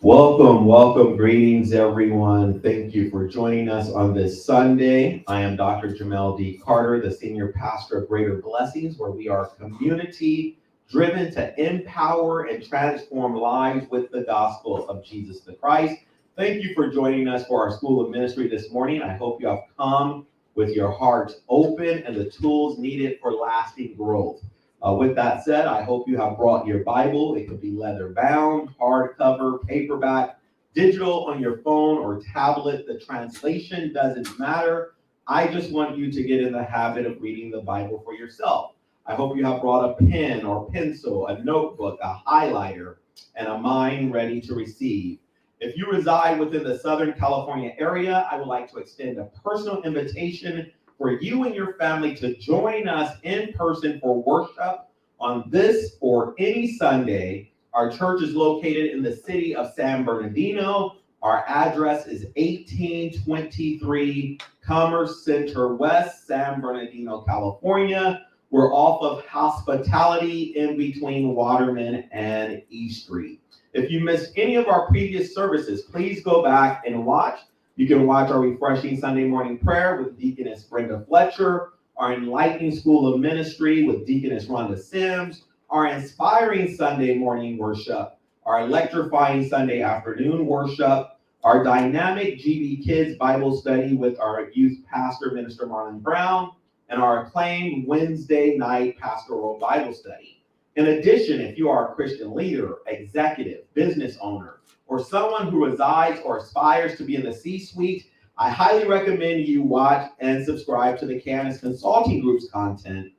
Welcome, greetings everyone. Thank you for joining us on this Sunday. I am Dr. Jamel D. Carter, the Senior Pastor of Greater Blessings, where we are community driven to empower and transform lives with the gospel of Jesus the Christ. Thank you for joining us for our School of Ministry this morning. I hope you have come with your hearts open and the tools needed for lasting growth. With that said, I hope you have brought your Bible. It could be leather bound, hardcover, paperback, digital on your phone or tablet. The translation doesn't matter. I just want you to get in the habit of reading the Bible for yourself. I hope you have brought a pen or pencil, a notebook, a highlighter, and a mind ready to receive. If you reside within the Southern California area, I would like to extend a personal invitation for you and your family to join us in person for worship on this or any Sunday. Our church is located in the city of San Bernardino. Our address is 1823 Commercenter West, San Bernardino, California. We're off of Hospitality in between Waterman and E Street. If you missed any of our previous services, please go back and watch. You can watch our refreshing Sunday morning prayer with Deaconess Brenda Fletcher, our enlightening School of Ministry with Deaconess Ronda Sims, our inspiring Sunday morning worship, our electrifying Sunday afternoon worship, our dynamic GB Kids Bible study with our youth pastor, Minister Marlon Brown, and our acclaimed Wednesday night pastoral Bible study. In addition, if you are a Christian leader, executive, business owner, or someone who resides or aspires to be in the C-suite, I highly recommend you watch and subscribe to the Canis Consulting Group's content,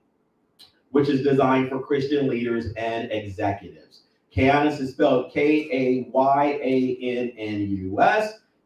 which is designed for Christian leaders and executives. Canis is spelled Kayannus,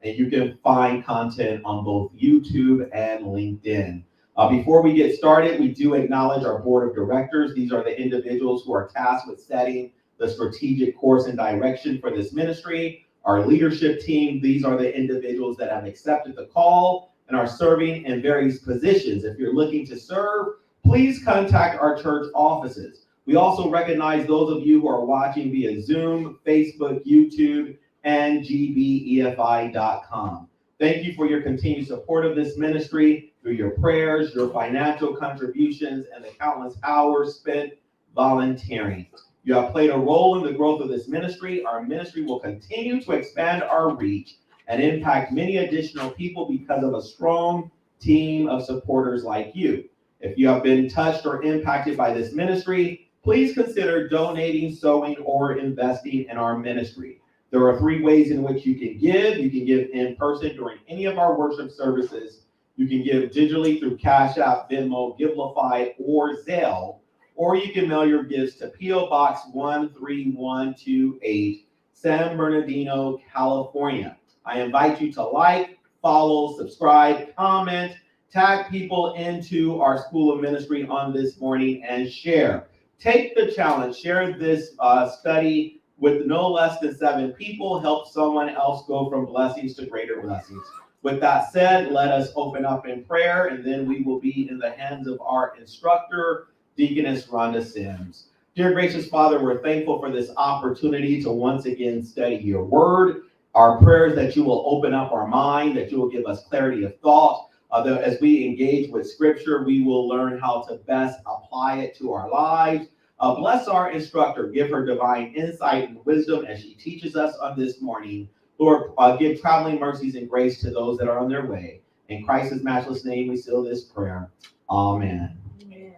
and you can find content on both YouTube and LinkedIn. Before we get started, we do acknowledge our board of directors. These are the individuals who are tasked with setting the strategic course and direction for this ministry. Our leadership team, these are the individuals that have accepted the call and are serving in various positions. If you're looking to serve, please contact our church offices. We also recognize those of you who are watching via Zoom, Facebook, YouTube, and GBEFI.com. Thank you for your continued support of this ministry through your prayers, your financial contributions, and the countless hours spent volunteering. You have played a role in the growth of this ministry. Our ministry will continue to expand our reach and impact many additional people because of a strong team of supporters like you. If you have been touched or impacted by this ministry, please consider donating, sowing, or investing in our ministry. There are 3 ways in which you can give. You can give in person during any of our worship services. You can give digitally through Cash App, Venmo, Givelify, or Zelle. Or you can mail your gifts to P.O. Box 13128, San Bernardino, California. I invite you to like, follow, subscribe, comment, tag people into our School of Ministry on this morning, and share. Take the challenge. Share this study with no less than 7 people. Help someone else go from blessings to greater blessings. With that said, let us open up in prayer, and then we will be in the hands of our instructor, Deaconess Ronda Sims. Dear gracious Father, we're thankful for this opportunity to once again study your word. Our prayers that you will open up our mind, that you will give us clarity of thought, that as we engage with scripture, we will learn how to best apply it to our lives. Bless our instructor, give her divine insight and wisdom as she teaches us on this morning. Lord, give traveling mercies and grace to those that are on their way. In Christ's matchless name, we seal this prayer. Amen. Amen.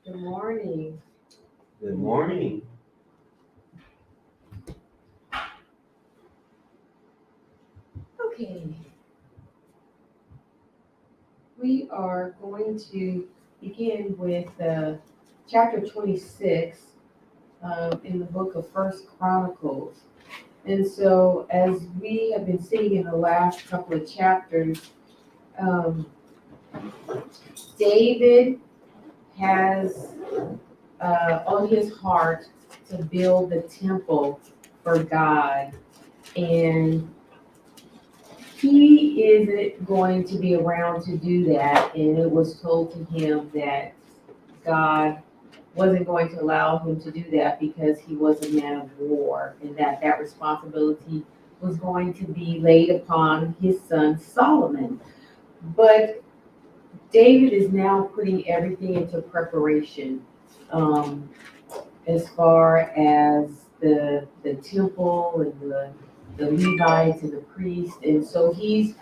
Good morning. Good morning. Okay. We are going to begin with chapter 26 in the book of First Chronicles. And so as we have been seeing in the last couple of chapters, David has on his heart to build the temple for God. And he he isn't going to be around to do that, and it was told to him that God wasn't going to allow him to do that because he was a man of war, and that responsibility was going to be laid upon his son Solomon. But David is now putting everything into preparation, as far as the temple and the Levites and the priests. And so he's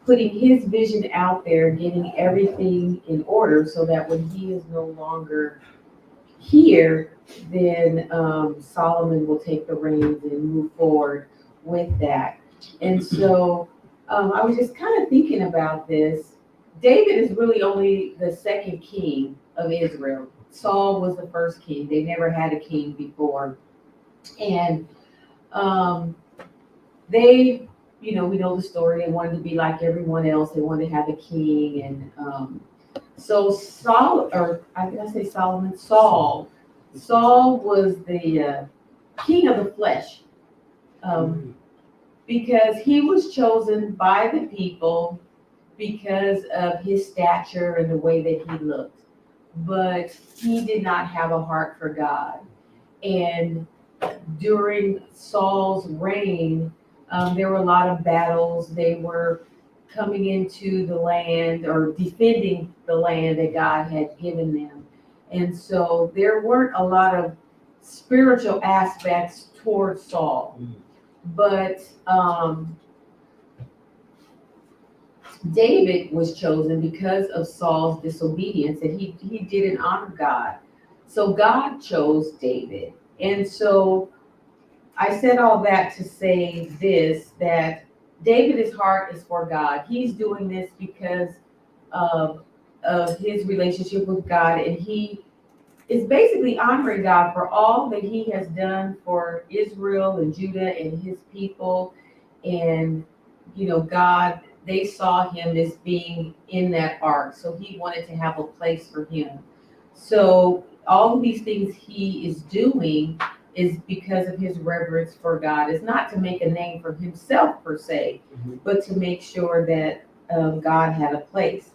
putting his vision out there, getting everything in order so that when he is no longer here, then Solomon will take the reins and move forward with that. And so I was just kind of thinking about this. David is really only the second king of Israel. Saul was the first king. They never had a king before. And they, we know the story. They wanted to be like everyone else. They wanted to have a king. And so Saul was the king of the flesh, because he was chosen by the people because of his stature and the way that he looked. But he did not have a heart for God. And during Saul's reign, there were a lot of battles. They were coming into the land or defending the land that God had given them. And so there weren't a lot of spiritual aspects towards Saul. But David was chosen because of Saul's disobedience, and he didn't honor God. So God chose David. And so I said all that to say this, that David's heart is for God. He's doing this because of his relationship with God, and he is basically honoring God for all that he has done for Israel and Judah and his people. And, God, they saw him as being in that ark, so he wanted to have a place for him. So all of these things he is doing is because of his reverence for God. It's not to make a name for himself per se, but to make sure that God had a place.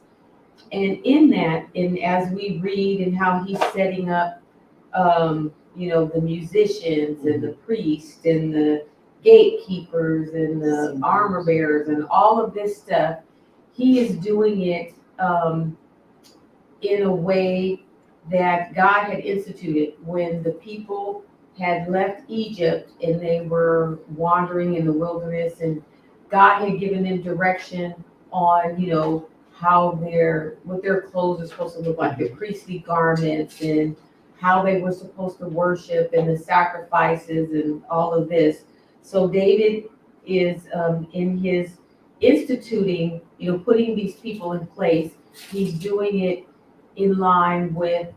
And in that, and as we read and how he's setting up, the musicians and the priests and the gatekeepers and the armor bearers and all of this stuff, he is doing it in a way that God had instituted when the people had left Egypt and they were wandering in the wilderness, and God had given them direction on, what their clothes are supposed to look like, the priestly garments, and how they were supposed to worship and the sacrifices and all of this. So David is in his instituting, putting these people in place. He's doing it in line with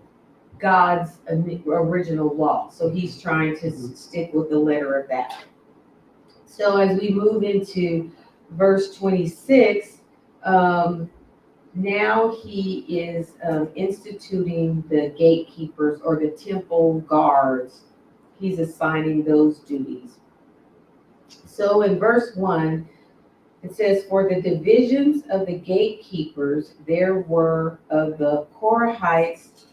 God's original law. So he's trying to stick with the letter of that. So as we move into verse 26, now he is instituting the gatekeepers or the temple guards. He's assigning those duties. So in verse 1, it says, for the divisions of the gatekeepers, there were of the Korahites,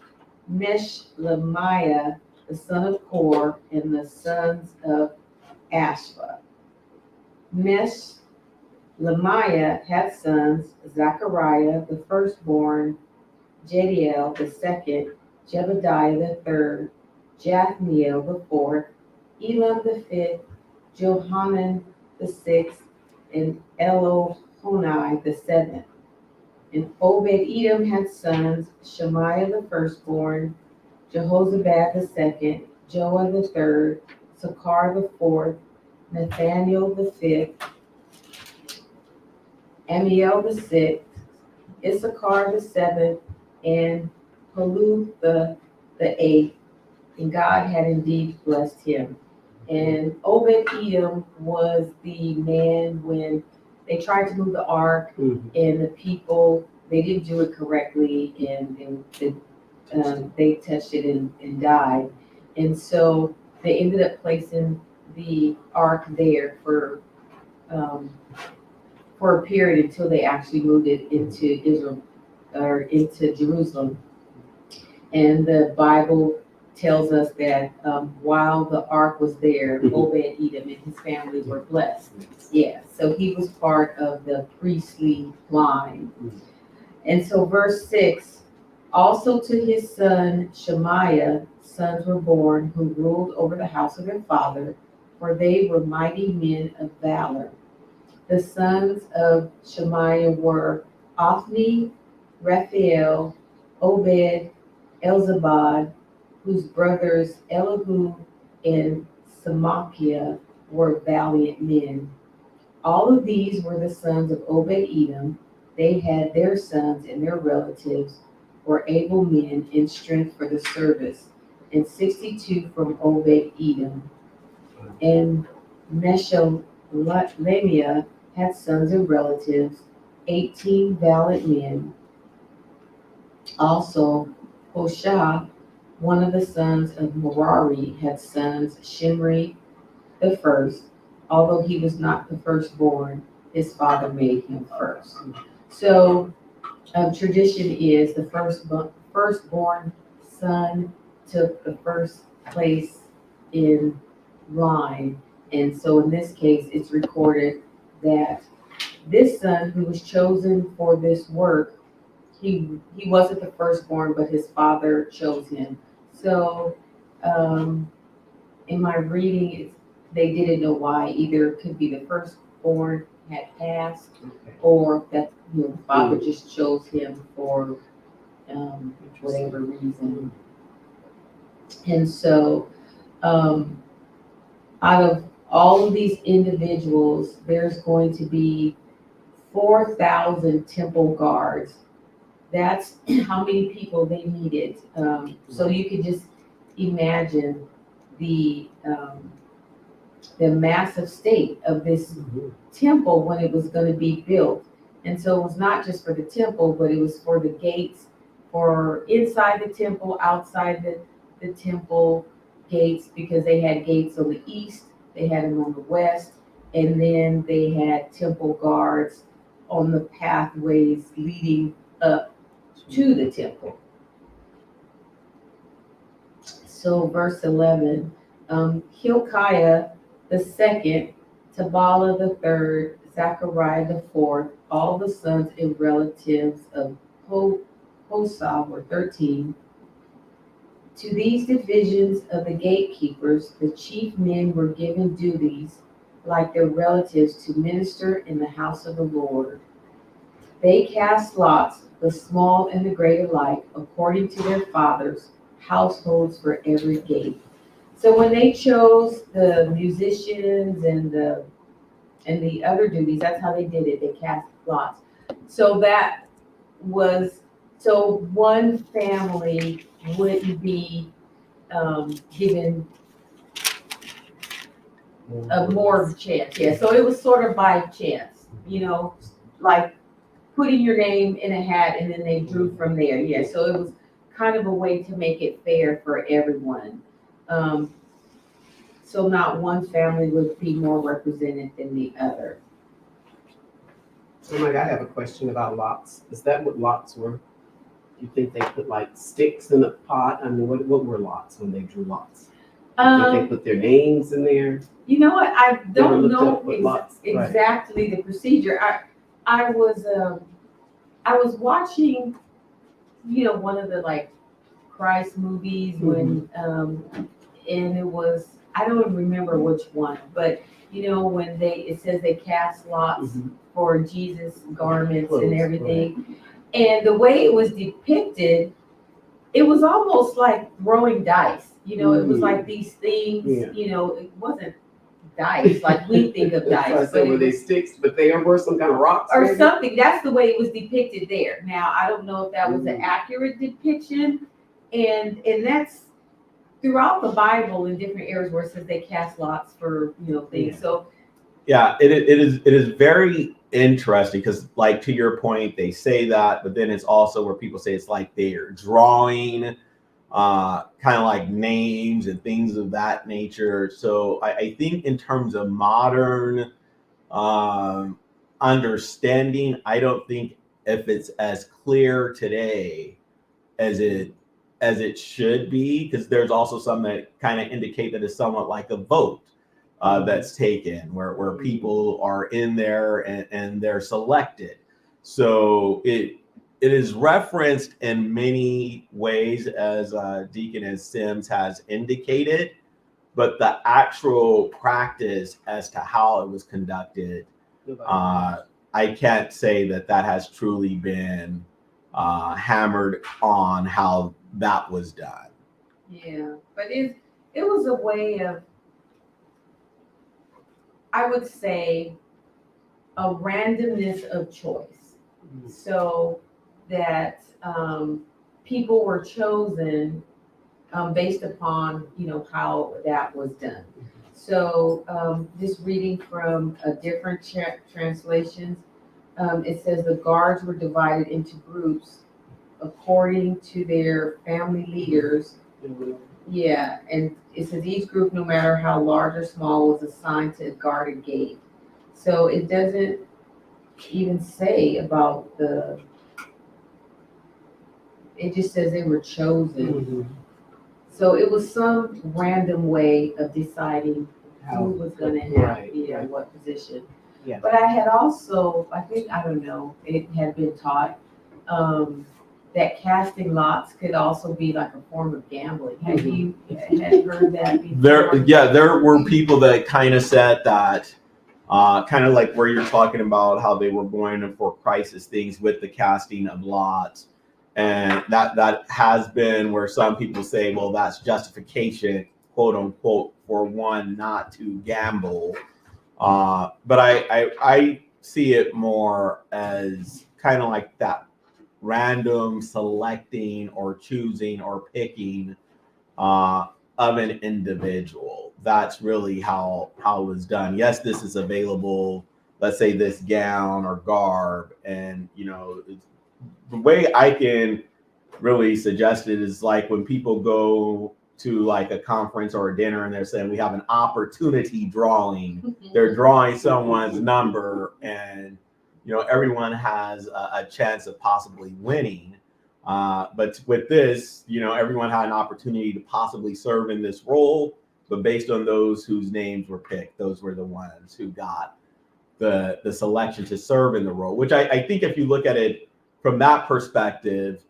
Meshlemiah, the son of Kor, and the sons of Ashva. Meshlemiah had sons, Zechariah, the firstborn, Jediel, the second, Jebediah, the third, Jathniel, the fourth, Elam, the fifth, Johanan, the sixth, and Elohonai, the seventh. And Obed-Edom had sons, Shemaiah the firstborn, Jehozabad the second, Joah the third, Sakar the fourth, Nathaniel the fifth, Amiel the sixth, Issachar the seventh, and Paluth the eighth. And God had indeed blessed him. And Obed-Edom was the man when they tried to move the ark, and the people, they didn't do it correctly, and they touched it and died. And so they ended up placing the ark there for for a period until they actually moved it into Israel or into Jerusalem. And the Bible tells us that while the ark was there, Obed-Edom and his family were blessed. Yeah, so he was part of the priestly line. And so verse 6, also to his son Shemaiah, sons were born who ruled over the house of their father, for they were mighty men of valor. The sons of Shemaiah were Othni, Raphael, Obed, Elzabad, whose brothers Elihu and Samachiah were valiant men. All of these were the sons of Obed-Edom. They had their sons and their relatives were able men in strength for the service, and 62 from Obed-Edom. And Meshelemiah had sons and relatives, 18 valiant men. Also, Hoshea, one of the sons of Merari, had sons Shimri the first. Although he was not the firstborn, his father made him first. So tradition is the firstborn son took the first place in line. And so in this case, it's recorded that this son who was chosen for this work, he wasn't the firstborn, but his father chose him. So in my reading, they didn't know why. Either it could be the firstborn had passed, or that the father just chose him for whatever reason. And so out of all of these individuals, there's going to be 4,000 temple guards. That's how many people they needed. So you could just imagine the massive state of this temple when it was going to be built. And so it was not just for the temple, but it was for the gates, for inside the temple, outside the temple gates, because they had gates on the east, they had them on the west, and then they had temple guards on the pathways leading up to the temple. So verse 11, Hilkiah the second, Tabala the third, Zechariah the fourth, all the sons and relatives of Hosa were 13. To these divisions of the gatekeepers, the chief men were given duties like their relatives to minister in the house of the Lord. They cast lots, the small and the great alike, according to their fathers' households for every gate. So when they chose the musicians and the other duties, that's how they did it. They cast lots. So that was, so one family wouldn't be given a more chance. Yeah. So it was sort of by chance, like putting your name in a hat and then they drew from there. Yeah. So it was kind of a way to make it fair for everyone. So not one family would be more represented than the other. Oh my God, I have a question about lots. Is that what lots were? Do you think they put like sticks in a pot? I mean, what were lots when they drew lots? Did they put their names in there? You know what? I don't know exactly right. the procedure. I was watching, one of the like Christ movies when and it was, I don't remember which one, but when it says they cast lots for Jesus' garments and everything. Right. And the way it was depicted, it was almost like throwing dice. It was like these things, it wasn't dice like we think of dice. But were they sticks, but they were some kind of rocks? Or maybe? Something. That's the way it was depicted there. Now, I don't know if that was an accurate depiction. And that's throughout the Bible in different areas where it says they cast lots for, things. So yeah, it is very interesting because, like, to your point, they say that, but then it's also where people say it's like they're drawing kind of like names and things of that nature. So I think in terms of modern, I understanding, I don't think if it's as clear today as it should be, because there's also some that kind of indicate that it's somewhat like a vote that's taken, where people are in there and they're selected. So it is referenced in many ways, as Deaconess Sims has indicated, but the actual practice as to how it was conducted, I can't say that has truly been hammered on how that was done. Yeah, but it was a way of, I would say, a randomness of choice. So that people were chosen based upon, how that was done. So just reading from different translations, it says the guards were divided into groups according to their family leaders. Yeah, and it says each group, no matter how large or small, was assigned to a guarded gate. So it doesn't even say about it just says they were chosen. So it was some random way of deciding who was going to have what position. Yeah. But I had also, I don't know, it had been taught that casting lots could also be like a form of gambling. Have you had heard that before? There were people that kind of said that, kind of like where you're talking about how they were going for crisis things with the casting of lots. And that has been where some people say, well, that's justification, quote unquote, for one not to gamble. But I see it more as kind of like that random selecting or choosing or picking of an individual. That's really how it was done. Yes, this is available. Let's say this gown or garb, and the way I can really suggest it is like when people go to like a conference or a dinner and they're saying we have an opportunity drawing. They're drawing someone's number, and everyone has a chance of possibly winning. But with this, everyone had an opportunity to possibly serve in this role, but based on those whose names were picked, those were the ones who got the selection to serve in the role, which I think if you look at it from that perspective,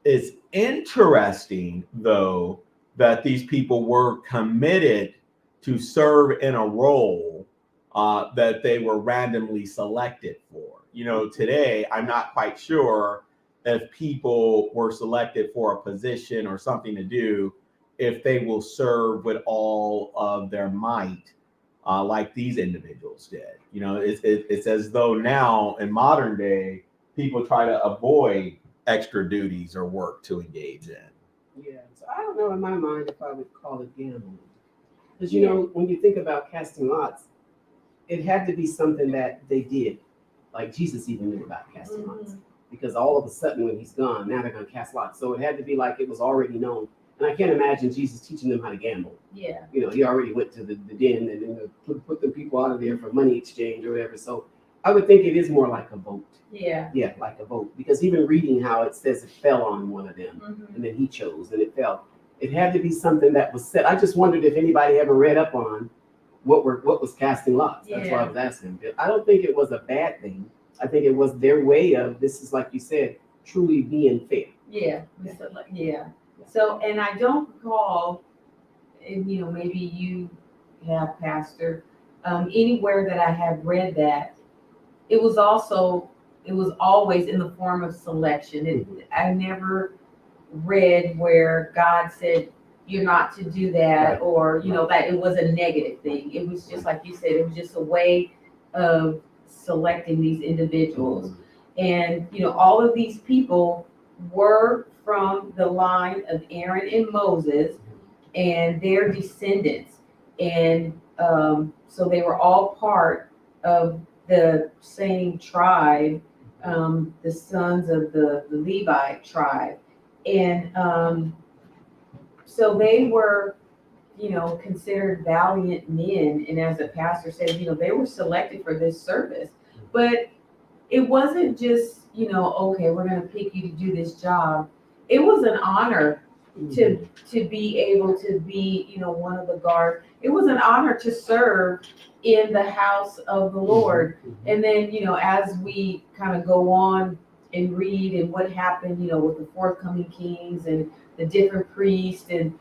it's interesting, though, that these people were committed to serve in a role that they were randomly selected for. Today, I'm not quite sure if people were selected for a position or something to do, if they will serve with all of their might, like these individuals did. It's as though now in modern day, people try to avoid extra duties or work to engage in. Yeah, so I don't know in my mind if I would call it gambling. Because, when you think about casting lots, it had to be something that they did. Like Jesus even knew about casting lots. Because all of a sudden when he's gone, now they're going to cast lots. So it had to be like it was already known. And I can't imagine Jesus teaching them how to gamble. Yeah. He already went to the den and then put the people out of there for money exchange or whatever. So I would think it is more like a vote. Yeah. Yeah, like a vote. Because even reading how it says it fell on one of them, and then he chose and it fell. It had to be something that was set. I just wondered if anybody ever read up on what was casting lots. That's why I was asking. I don't think it was a bad thing. I think it was their way of, this is like you said, truly being fair. Yeah. So, and I don't recall, and maybe you have, Pastor, anywhere that I have read that, it was always in the form of selection. I never read where God said, you're not to do that, or, that it was a negative thing. It was just like you said, it was just a way of selecting these individuals. And, all of these people were from the line of Aaron and Moses and their descendants. And so they were all part of the same tribe, the sons of the Levite tribe. And so they were, considered valiant men. And as the pastor said, they were selected for this service. But it wasn't just, okay, we're going to pick you to do this job. It was an honor to be able to be, one of the guards. It was an honor to serve in the house of the Lord. And then, as we kind of go on and read and what happened, with the forthcoming kings and the different priests and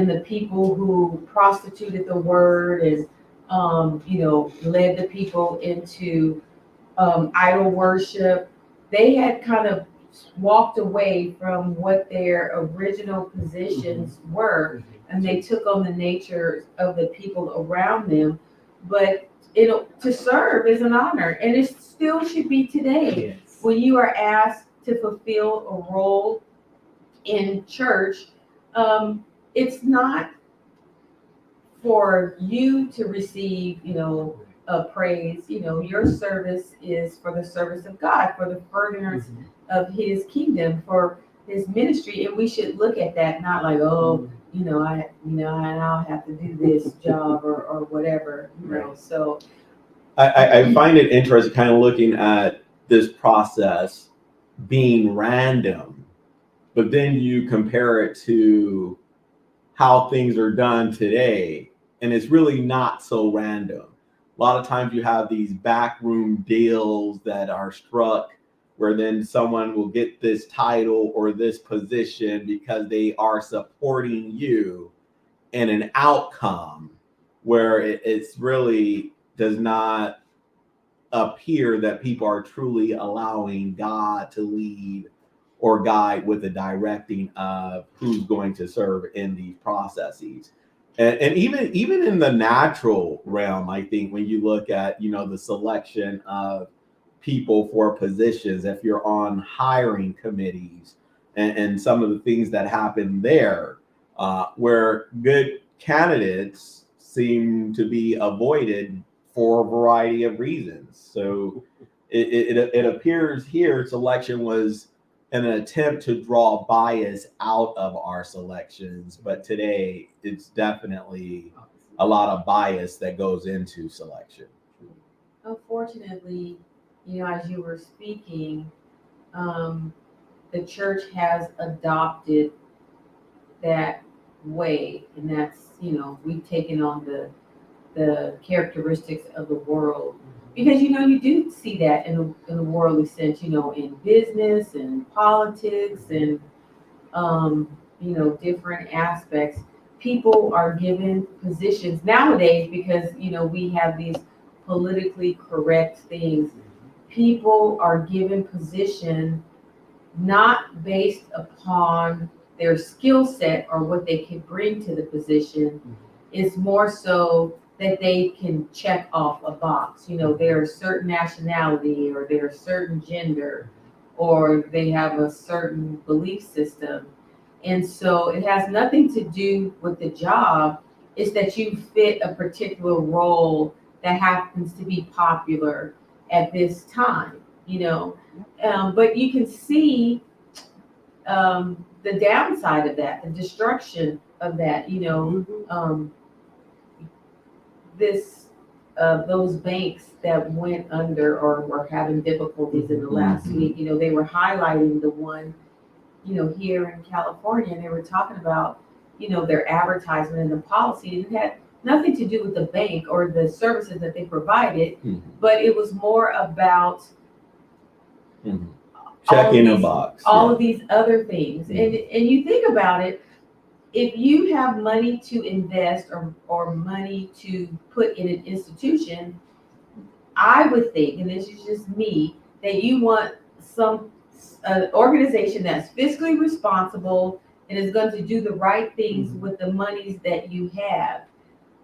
the people who prostituted the word and, led the people into idol worship, they had kind of walked away from what their original positions were, and they took on the nature of the people around them. But to serve is an honor, and it still should be today. Yes. When you are asked to fulfill a role in church, it's not for you to receive, praise. Your service is for the service of God, for the furtherance of His kingdom, for His ministry, and we should look at that not like, I now have to do this job or whatever. So I find it interesting, kind of looking at this process being random, but then you compare it to how things are done today, and it's really not so random. A lot of times you have these backroom deals that are struck where then someone will get this title or this position because they are supporting you in an outcome where it's really does not appear that people are truly allowing God to lead or guide with the directing of who's going to serve in these processes. And even in the natural realm, I think when you look at, the selection of people for positions, if you're on hiring committees and some of the things that happen there, where good candidates seem to be avoided for a variety of reasons. So it appears here selection was an attempt to draw bias out of our selections, but today it's definitely a lot of bias that goes into selection. Unfortunately, as you were speaking, the church has adopted that way, and that's, we've taken on the characteristics of the world. Because, you do see that in a worldly sense, in business and politics and, different aspects. People are given positions nowadays because, we have these politically correct things. People are given position not based upon their skill set or what they can bring to the position. It's more so that they can check off a box. They're a certain nationality, or they're a certain gender, or they have a certain belief system. And so it has nothing to do with the job. It's that you fit a particular role that happens to be popular at this time, but you can see the downside of that, the destruction of that, those banks that went under or were having difficulties in the last week, they were highlighting the one, here in California, and they were talking about, their advertisement and the policy. It had nothing to do with the bank or the services that they provided, but it was more about checking a box. All of these other things. And you think about it, if you have money to invest or money to put in an institution, I would think, and this is just me, that you want an organization that's fiscally responsible and is going to do the right things with the monies that you have,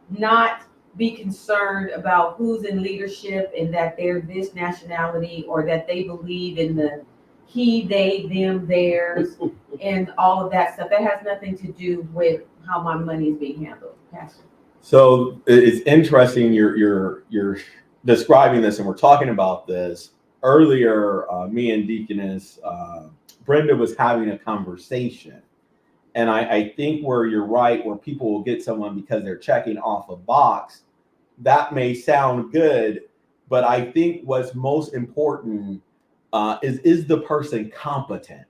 not be concerned about who's in leadership and that they're this nationality or that they believe in the he, they, them, theirs, and all of that stuff. That has nothing to do with how my money is being handled, Pastor. So it's interesting you're describing this, and we're talking about this earlier. Me and Deaconess Brenda was having a conversation, and I think where you're right, where people will get someone because they're checking off a box, that may sound good, but I think what's most important is the person competent?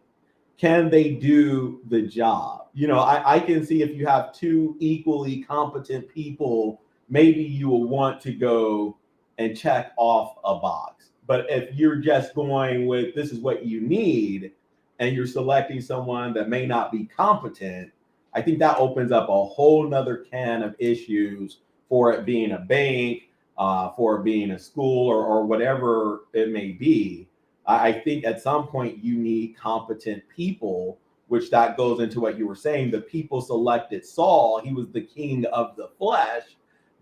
Can they do the job? I can see if you have two equally competent people, maybe you will want to go and check off a box. But if you're just going with this is what you need, and you're selecting someone that may not be competent, I think that opens up a whole nother can of issues for it being a bank, for it being a school, or whatever it may be. I think at some point you need competent people, which that goes into what you were saying. The people selected Saul. He was the king of the flesh,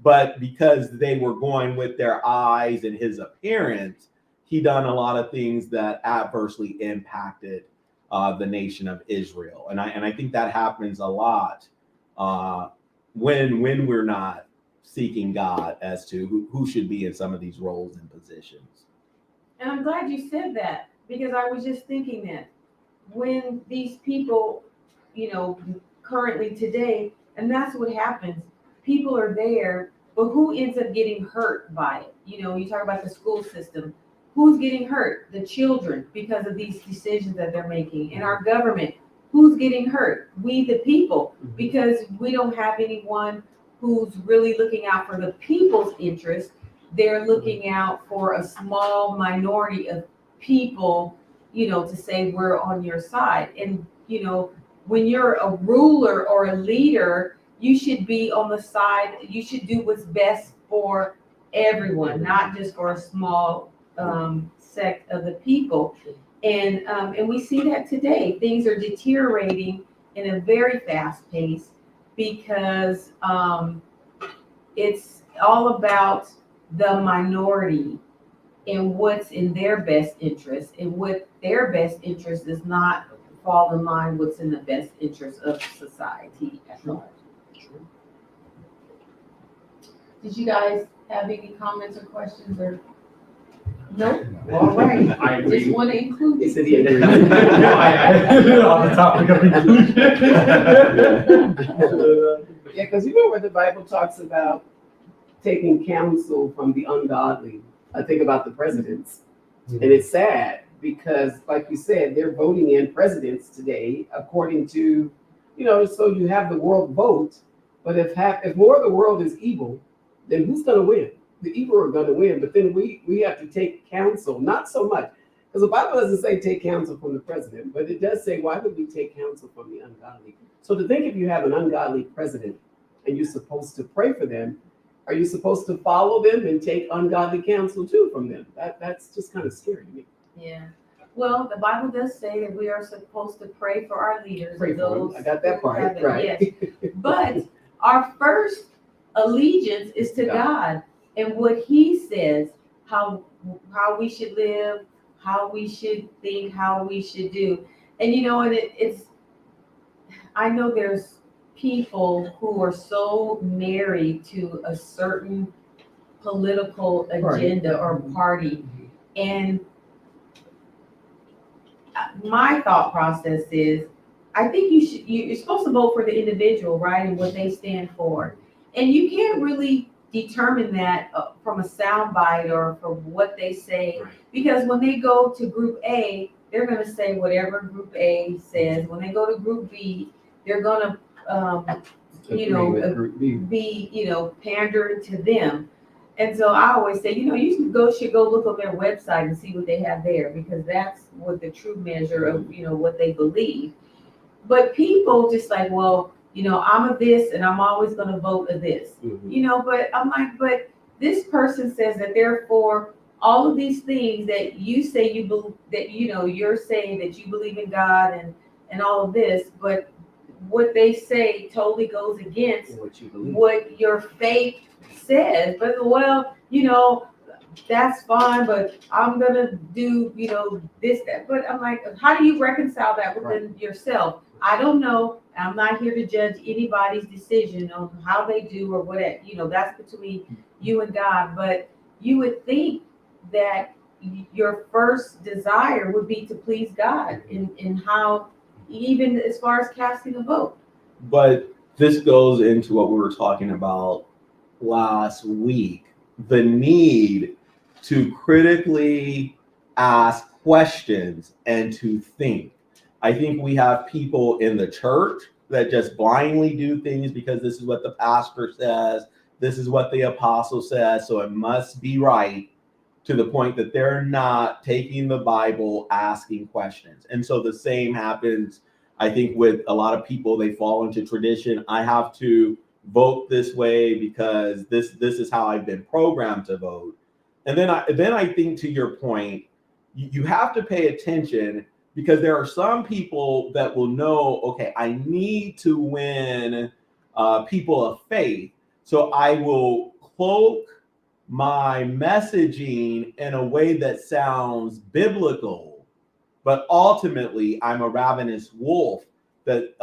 but because they were going with their eyes and his appearance, he done a lot of things that adversely impacted the nation of Israel. And I think that happens a lot when we're not seeking God as to who should be in some of these roles and positions. And I'm glad you said that, because I was just thinking that when these people, currently today, and that's what happens, people are there, but who ends up getting hurt by it? You talk about the school system. Who's getting hurt? The children, because of these decisions that they're making. In our government, who's getting hurt? We, the people, because we don't have anyone who's really looking out for the people's interest. They're looking out for a small minority of people, to say we're on your side. And, when you're a ruler or a leader, you should be on the side, you should do what's best for everyone, not just for a small sect of the people. And we see that today. Things are deteriorating in a very fast pace because it's all about the minority and what's in their best interest, and what their best interest does not fall in line what's in the best interest of society at large. Did you guys have any comments or questions or? No? All right. I agree. Just want to include He it. said he agreed. On the topic of inclusion. Yeah, because where the Bible talks about taking counsel from the ungodly. I think about the presidents. And it's sad because, like you said, they're voting in presidents today according to, so you have the world vote, but if more of the world is evil, then who's going to win? The evil are going to win, but then we have to take counsel, not so much, because the Bible doesn't say take counsel from the president, but it does say, why would we take counsel from the ungodly? So to think if you have an ungodly president and you're supposed to pray for them, are you supposed to follow them and take ungodly counsel too from them? That's just kind of scary to me. Yeah. Well, the Bible does say that we are supposed to pray for our leaders. Pray for them. I got that part, who have it, right. Yes. But our first allegiance is to God and what He says, how we should live, how we should think, how we should do. And it's I know there's people who are so married to a certain political agenda or party, and my thought process is, I think you're supposed to vote for the individual, right, and what they stand for, and you can't really determine that from a soundbite or from what they say, because when they go to Group A, they're going to say whatever Group A says. When they go to Group B, they're going to be pandering to them. And so I always say, you should go look on their website and see what they have there, because that's what the true measure of what they believe. But people just like, well, I'm a this and I'm always going to vote a this, but I'm like, but this person says that they're for all of these things that you say you believe, that you're saying that you believe in God and all of this, but what they say totally goes against what your faith says. But well, that's fine, but I'm gonna do this, that. But I'm like, how do you reconcile that within yourself? I don't know. I'm not here to judge anybody's decision on how they do or whatever. That's between you and God. But you would think that your first desire would be to please God in how, even as far as casting a vote. But this goes into what we were talking about last week, the need to critically ask questions and to think. I think we have people in the church that just blindly do things because this is what the pastor says, this is what the apostle says, so it must be right, to the point that they're not taking the Bible, asking questions. And so the same happens, I think, with a lot of people. They fall into tradition. I have to vote this way because this is how I've been programmed to vote. And then I think, to your point, you have to pay attention, because there are some people that will know, okay, I need to win people of faith, so I will cloak my messaging in a way that sounds biblical, but ultimately I'm a ravenous wolf that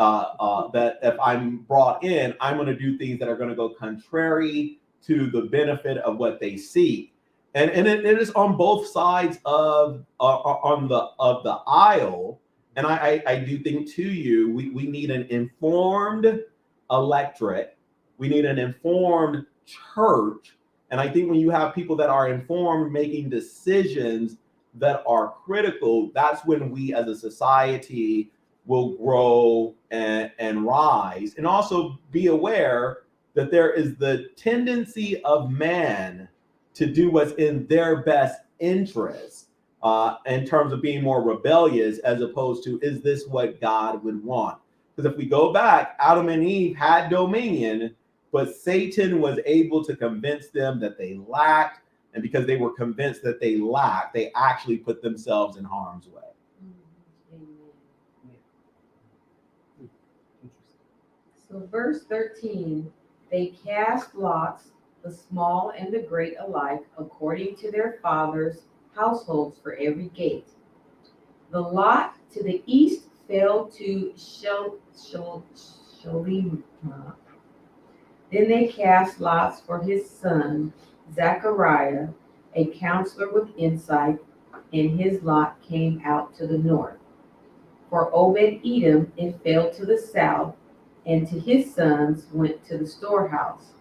if I'm brought in, I'm going to do things that are going to go contrary to the benefit of what they seek. And it is on both sides of the aisle. And I do think, to you, we need an informed electorate. We need an informed church. And I think when you have people that are informed, making decisions that are critical, that's when we as a society will grow and rise. And also be aware that there is the tendency of man to do what's in their best interest, in terms of being more rebellious, as opposed to, is this what God would want? Because if we go back, Adam and Eve had dominion, but Satan was able to convince them that they lacked. And because they were convinced that they lacked, they actually put themselves in harm's way. So verse 13, they cast lots, the small and the great alike, according to their fathers' households, for every gate. The lot to the east fell to Shalima. Then they cast lots for his son, Zechariah, a counselor with insight, and his lot came out to the north. For Obed-Edom it fell to the south, and to his sons went to the storehouse.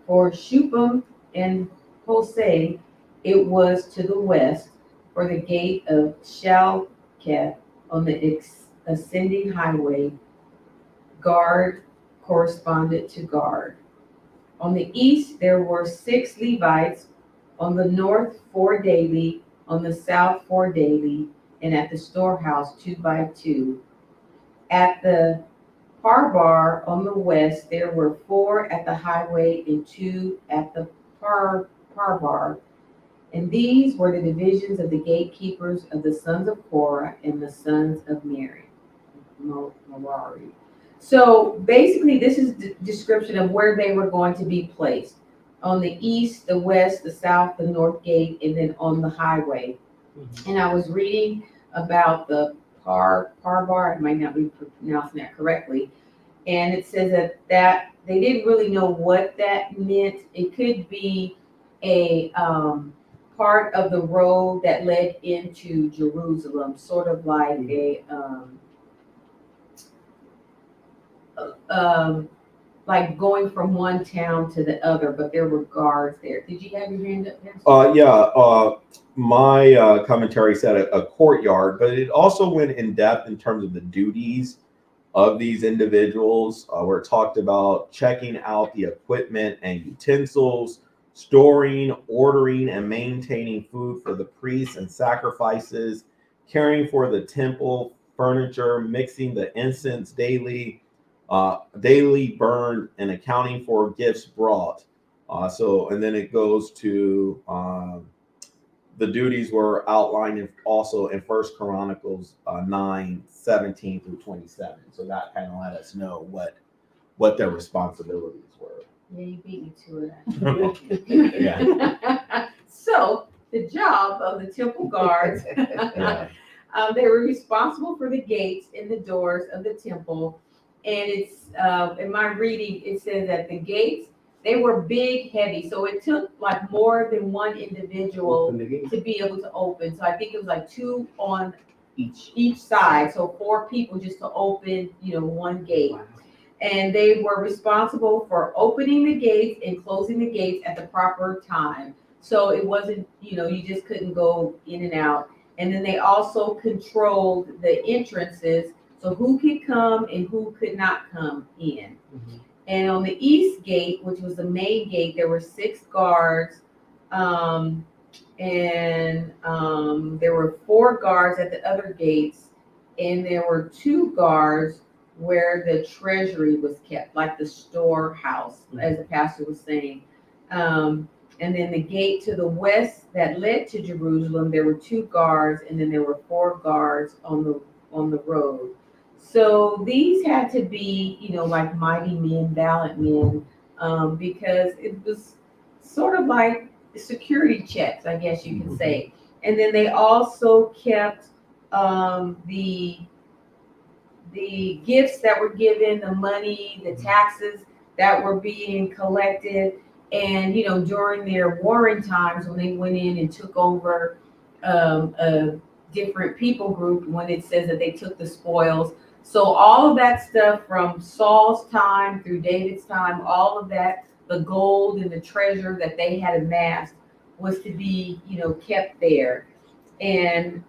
For Shupam and Hosea it was to the west, for the gate of Shalketh on the ascending highway. Guard corresponded to guard. On the east there were 6 Levites, on the north 4 daily, on the south 4 daily, and at the storehouse 2 by 2. At the Parbar on the west there were 4 at the highway and 2 at the Parbar. And these were the divisions of the gatekeepers of the sons of Korah and the sons of Merari. So basically, this is the description of where they were going to be placed: on the east, the west, the south, the north gate, and then on the highway. Mm-hmm. And I was reading about the Parbar. I might not be pronouncing that correctly. And it says that they didn't really know what that meant. It could be a part of the road that led into Jerusalem, sort of like like going from one town to the other, but there were guards there. Did you have your hand up? My commentary said a courtyard, but it also went in depth in terms of the duties of these individuals, where it talked about checking out the equipment and utensils, storing, ordering, and maintaining food for the priests and sacrifices, caring for the temple furniture, mixing the incense daily burned, and accounting for gifts brought. And then it goes to the duties were outlined also in First Chronicles 9:17 through 27. So that kind of let us know what their responsibilities were. Yeah, you beat me to it. Yeah. So the job of the temple guards, they were responsible for the gates and the doors of the temple. And it's in my reading, it says that the gates, they were big, heavy. So it took like more than one individual to be able to open. So I think it was like 2 on each side. So 4 people just to open, one gate. Wow. And they were responsible for opening the gates and closing the gates at the proper time. So it wasn't, you just couldn't go in and out. And then they also controlled the entrances, so who could come and who could not come in. Mhm. And on the east gate, which was the main gate, there were 6 guards. There were 4 guards at the other gates, and there were 2 guards where the treasury was kept, like the storehouse, as the pastor was saying. And then the gate to the west that led to Jerusalem, there were 2 guards, and then there were 4 guards on the road. So these had to be, like mighty men, valiant men, because it was sort of like security checks, I guess you could say. And then they also kept the gifts that were given, the money, the taxes that were being collected. And, during their warring times, when they went in and took over a different people group, when it says that they took the spoils. So all of that stuff from Saul's time through David's time, all of that, the gold and the treasure that they had amassed was to be, kept there. And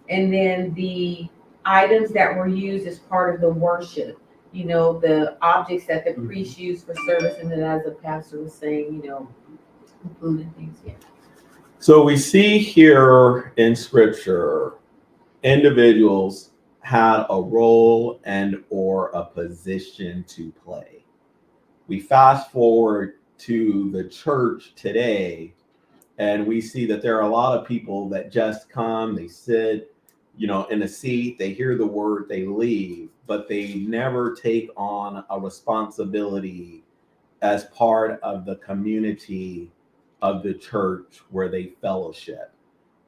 then the items that were used as part of the worship, the objects that the priests used for service, and then as the pastor was saying, food and things. Yeah. So we see here in scripture, individuals had a role and or a position to play. We fast forward to the church today, and we see that there are a lot of people that just come, they sit, in a seat, they hear the word, they leave, but they never take on a responsibility as part of the community of the church where they fellowship.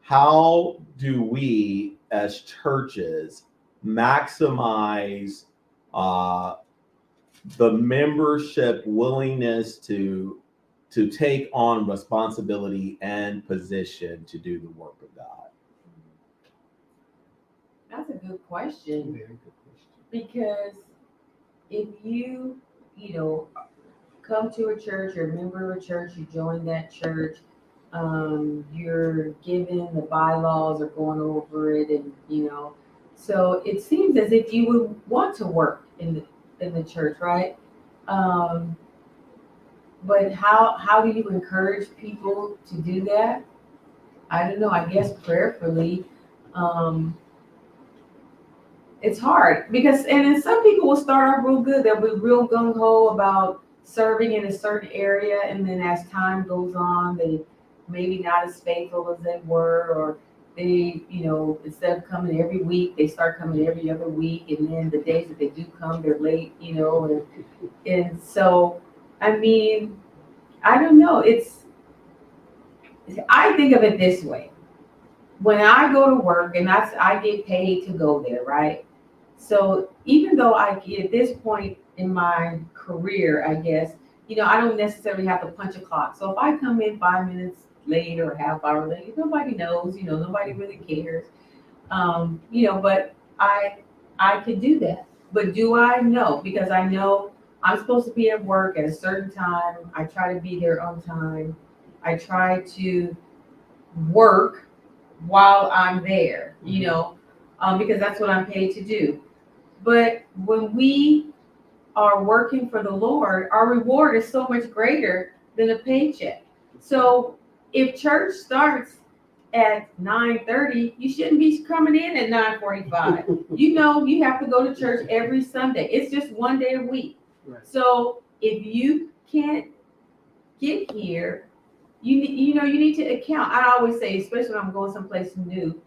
How do we as churches maximize the membership willingness to take on responsibility and position to do the work of God? That's a good question. Very good question. Because if you, come to a church, you're a member of a church, you join that church, you're given the bylaws or going over it, and so it seems as if you would want to work in the church, right? But how do you encourage people to do that? I don't know. I guess prayerfully. It's hard because, and then some people will start off real good. They'll be real gung ho about serving in a certain area, and then as time goes on, they maybe not as faithful as they were, or they, instead of coming every week, they start coming every other week, and then the days that they do come, they're late, and so, I mean, I don't know. I think of it this way. When I go to work, and I get paid to go there, right? So even though at this point in my career, I guess, I don't necessarily have to punch a clock. So if I come in 5 minutes late or a half hour late, nobody knows, nobody really cares. But I could do that. But do I? No, because I know I'm supposed to be at work at a certain time. I try to be there on time. I try to work while I'm there, because that's what I'm paid to do. But when we are working for the Lord, our reward is so much greater than a paycheck. So if church starts at 9:30, you shouldn't be coming in at 9:45. You have to go to church every Sunday. It's just one day a week. Right. So if you can't get here, you need to account. I always say, especially when I'm going someplace new,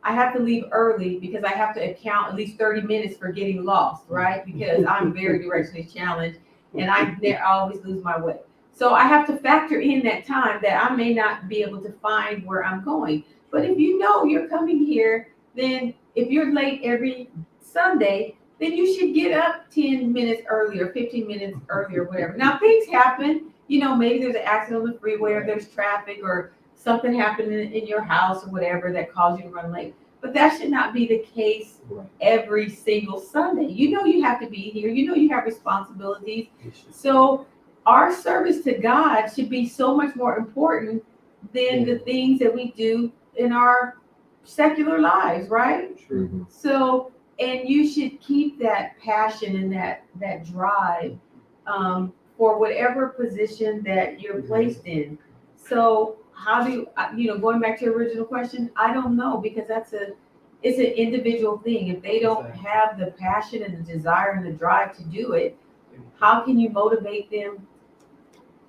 I have to leave early because I have to account at least 30 minutes for getting lost, right? Because I'm very directionally challenged, and I always lose my way. So I have to factor in that time that I may not be able to find where I'm going. But if you're coming here, then if you're late every Sunday, then you should get up 10 minutes earlier, 15 minutes earlier, whatever. Now things happen, maybe there's an accident on the freeway, or there's traffic, or something happened in your house or whatever that caused you to run late. But that should not be the case every single Sunday. You have to be here. You have responsibilities. So our service to God should be so much more important than the things that we do in our secular lives, right? True. So, and you should keep that passion and that drive for whatever position that you're placed in. So how do you, going back to your original question, I don't know, because it's an individual thing. If they don't have the passion and the desire and the drive to do it, how can you motivate them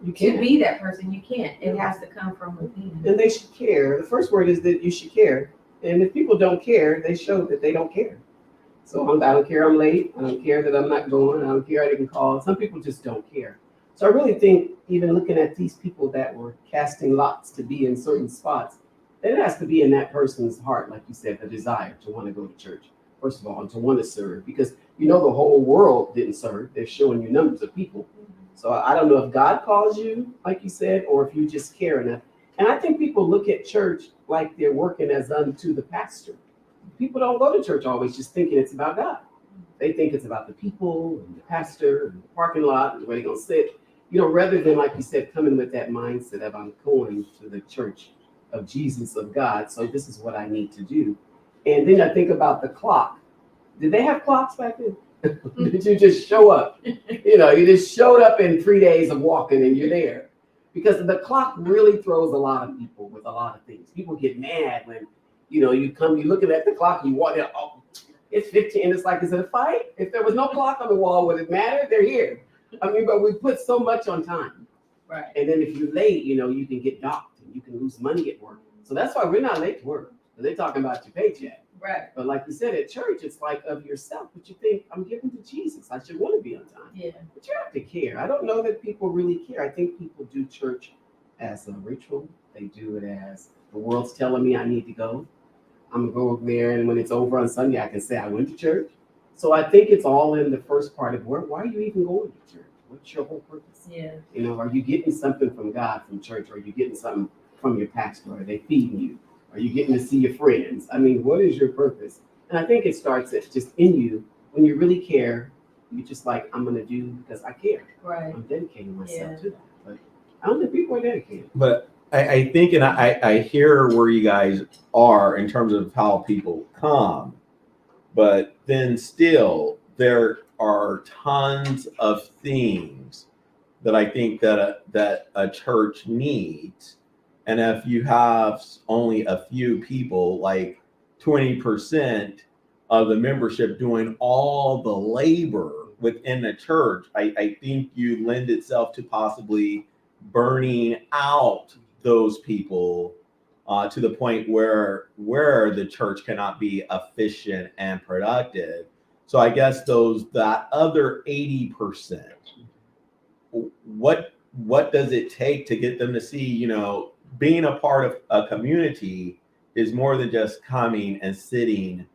You to can't. be that person? You can't. It has to come from within. And they should care. The first word is that you should care. And if people don't care, they show that they don't care. So I don't care I'm late. I don't care that I'm not going. I don't care I didn't call. Some people just don't care. So I really think even looking at these people that were casting lots to be in certain spots, that it has to be in that person's heart, like you said, the desire to want to go to church, first of all, and to want to serve. Because the whole world didn't serve. They're showing you numbers of people. So I don't know if God calls you, like you said, or if you just care enough. And I think people look at church like they're working as unto the pastor. People don't go to church always just thinking it's about God. They think it's about the people and the pastor and the parking lot and where they're going to sit. Rather than, like you said, coming with that mindset of I'm going to the church of Jesus, of God. So this is what I need to do. And then I think about the clock. Did they have clocks back then? Did you just show up? You just showed up in 3 days of walking and you're there. Because the clock really throws a lot of people with a lot of things. People get mad when, you come, you're looking at the clock, and you walk there, oh, it's 15. It's like, is it a fight? If there was no clock on the wall, would it matter? They're here. But we put so much on time. Right. And then if you're late, you can get docked and you can lose money at work. So that's why we're not late to work. They're talking about your paycheck. Right. But like you said, at church, it's like of yourself. But you think, I'm giving to Jesus. I should want to be on time. Yeah. But you have to care. I don't know that people really care. I think people do church as a ritual. They do it as the world's telling me I need to go. I'm going to go there. And when it's over on Sunday, I can say I went to church. So I think it's all in the first part of why are you even going to church? What's your whole purpose? Yeah. Are you getting something from God from church? Or are you getting something from your pastor? Are they feeding you? Are you getting to see your friends? What is your purpose? And I think it starts at just in you. When you really care, you're just like, I'm going to do because I care. Right. I'm dedicating myself to that. But I don't think people are dedicated. But I think, and I hear where you guys are in terms of how people come, but then still there are tons of things that I think that a church needs. And if you have only a few people, like 20% of the membership doing all the labor within the church, I think you lend itself to possibly burning out those people to the point where the church cannot be efficient and productive. So I guess that other 80%, what does it take to get them to see, being a part of a community is more than just coming and sitting,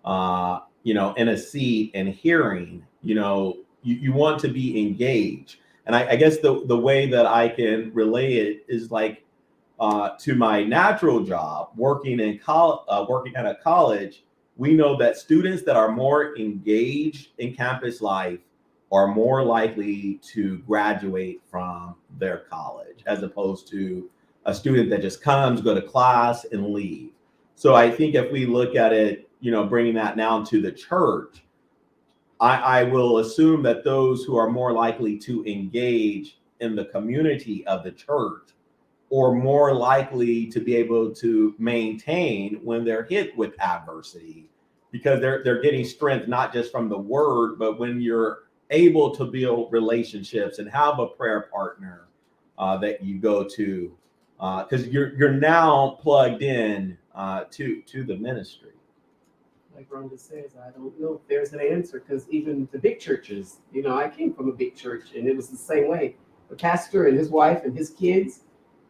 in a seat and hearing. You want to be engaged. And I guess the way that I can relay it is like to my natural job, working at a college. We know that students that are more engaged in campus life are more likely to graduate from their college, as opposed to a student that just comes, go to class, and leave. So I think if we look at it, bringing that down to the church, I will assume that those who are more likely to engage in the community of the church are more likely to be able to maintain when they're hit with adversity, because they're getting strength not just from the word, but when you're able to build relationships and have a prayer partner that you go to, because you're now plugged in to the ministry. Like Ronda says, I don't know if there's an answer, because even the big churches, I came from a big church and it was the same way. The pastor and his wife and his kids,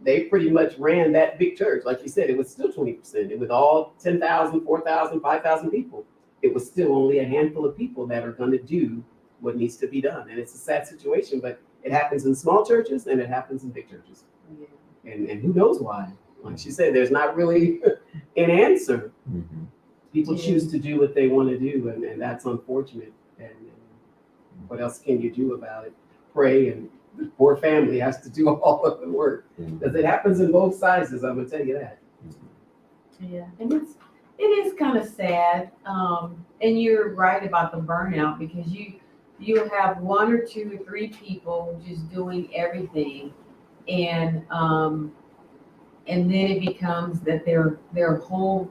they pretty much ran that big church. Like you said, it was still 20%. It was all 10,000, 4,000, 5,000 people. It was still only a handful of people that are going to do what needs to be done. And it's a sad situation, but it happens in small churches and it happens in big churches. Yeah. And who knows why? Like she said, there's not really an answer. Mm-hmm. People choose to do what they want to do, and that's unfortunate. And what else can you do about it? Pray, and the poor family has to do all of the work. Because it happens in both sizes, I'm going to tell you that. Yeah, and it is kind of sad. And you're right about the burnout because you have one or two or three people just doing everything, and then it becomes that their whole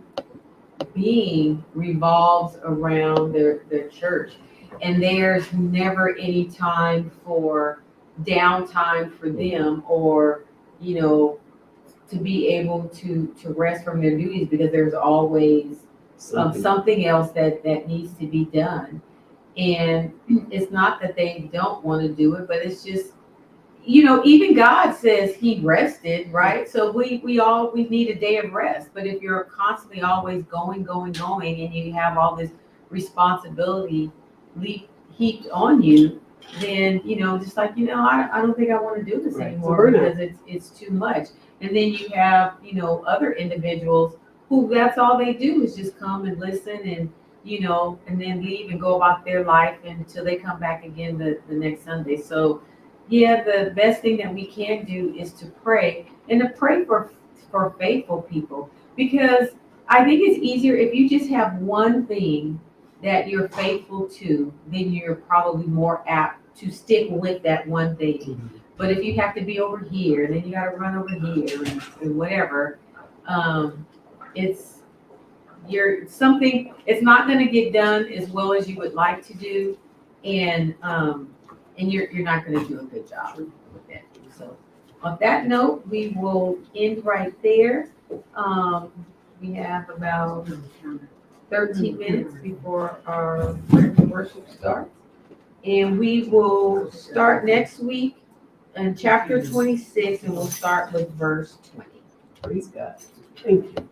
being revolves around their church, and there's never any time for downtime for them, or to be able to rest from their duties, because there's always something else that needs to be done. And it's not that they don't want to do it, but it's just, even God says he rested, right? So we always need a day of rest. But if you're constantly always going, and you have all this responsibility heaped on you, then, just like, I don't think I want to do this Right. anymore because it's too much. And then you have, other individuals who that's all they do is just come and listen and, and then leave and go about their life until they come back again the next Sunday. So yeah, the best thing that we can do is to pray, and to pray for faithful people, because I think it's easier if you just have one thing that you're faithful to, then you're probably more apt to stick with that one thing. Mhm. But if you have to be over here, then you got to run over here and whatever, it's not going to get done as well as you would like to do, and you're not going to do a good job with that. So on that note, we will end right there. We have about 13 minutes before our worship starts, and we will start next week in chapter 26, and we'll start with verse 20. Praise God. Thank you.